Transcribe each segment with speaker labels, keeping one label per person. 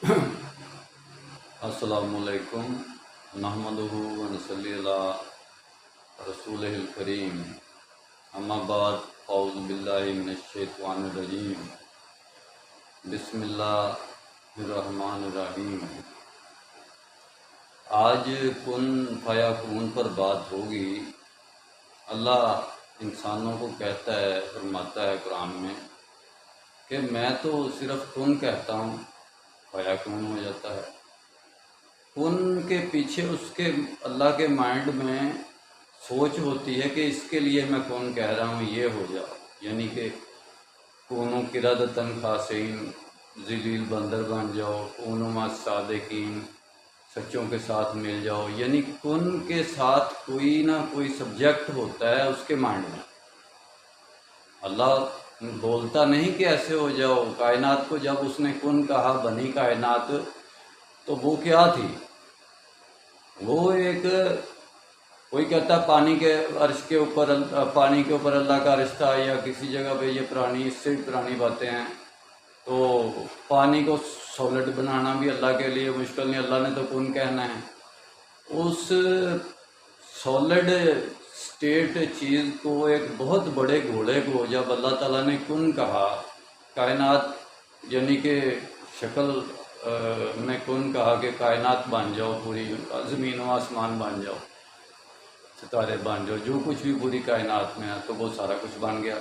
Speaker 1: السلام علیکم نحمدہ و نصلی علی رسولہ الکریم اما بعد اعوذ باللہ من الشیطان الرجیم بسم اللہ الرحمن الرحیم۔ آج کن فیکون پر بات ہوگی۔ اللہ انسانوں کو کہتا ہے، فرماتا ہے قرآن میں کہ میں تو صرف کن کہتا ہوں، فیکون ہو جاتا ہے۔ کن کے پیچھے اس کے اللہ کے مائنڈ میں سوچ ہوتی ہے کہ اس کے لیے میں کن کہہ رہا ہوں، یہ ہو جاؤ، یعنی کہ کونو قردۃ خاسئین، ذلیل بندر بن جاؤ، کونو مع الصادقین، سچوں کے ساتھ مل جاؤ، یعنی کن کے ساتھ کوئی نہ کوئی سبجیکٹ ہوتا ہے اس کے مائنڈ میں۔ اللہ بولتا نہیں کہ ایسے ہو جاؤ۔ کائنات کو جب اس نے کن کہا، بنی کائنات، تو وہ کیا تھی؟ وہ ایک، کوئی کہتا ہے پانی کے عرش کے اوپر، پانی کے اوپر اللہ کا عرش تھا، یا کسی جگہ پہ یہ پرانی، اس سے بھی پرانی باتیں ہیں۔ تو پانی کو سالڈ بنانا بھی اللہ کے لیے مشکل نہیں، اللہ نے تو کن کہنا ہے۔ اس سالڈ اسٹیٹ چیز کو، ایک بہت بڑے گھوڑے کو جب اللہ تعالیٰ نے کن کہا، کائنات یعنی کہ شکل میں کن کہا کہ کائنات بن جاؤ، پوری زمین و آسمان بن جاؤ، ستارے بن جاؤ، جو کچھ بھی پوری کائنات میں ہے، تو وہ سارا کچھ بن گیا۔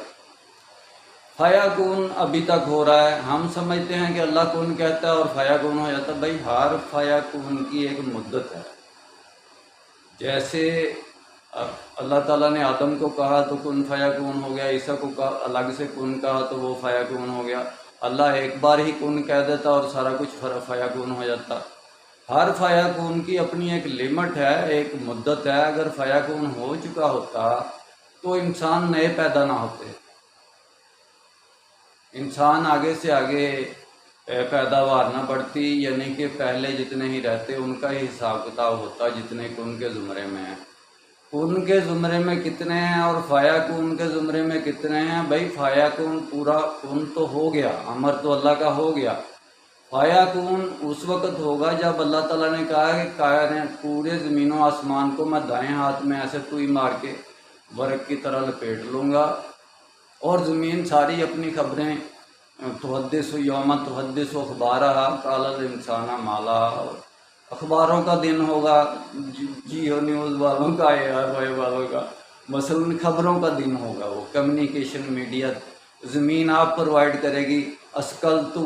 Speaker 1: فیکون ابھی تک ہو رہا ہے۔ ہم سمجھتے ہیں کہ اللہ کن کہتا ہے اور فیکون ہو جاتا ہے۔ بھائی ہر فیکون کی ایک مدت ہے۔ جیسے اللہ تعالیٰ نے آدم کو کہا تو کن فیکون ہو گیا، عیسیٰ کو الگ سے کن کہا تو وہ فیکون ہو گیا۔ اللہ ایک بار ہی کن کہہ دیتا اور سارا کچھ فیکون ہو جاتا۔ ہر فیکون کی اپنی ایک لمٹ ہے، ایک مدت ہے۔ اگر فیکون ہو چکا ہوتا تو انسان نئے پیدا نہ ہوتے، انسان آگے سے آگے پیداوار نہ بڑھتی، یعنی کہ پہلے جتنے ہی رہتے ان کا ہی حساب کتاب ہوتا جتنے کن کے زمرے میں ہیں۔ کن کے زمرے میں کتنے ہیں اور فیکون کے زمرے میں کتنے ہیں؟ بھائی فیکون پورا کن تو ہو گیا، امر تو اللہ کا ہو گیا۔ فیکون اس وقت ہوگا جب اللہ تعالیٰ نے کہا کہ پورے زمین و آسمان کو میں دائیں ہاتھ میں ایسے توئی مار کے برق کی طرح لپیٹ لوں گا، اور زمین ساری اپنی خبریں تحدث یوم تحدث اخبارہا قال الانسان ما لہا، اخباروں کا دن ہوگا، جیو نیوز والوں کا، اے آر وائی والوں کا، مثلاً خبروں کا دن ہوگا۔ وہ کمیونیکیشن میڈیا زمین آپ پرووائڈ کرے گی۔ اسکل تو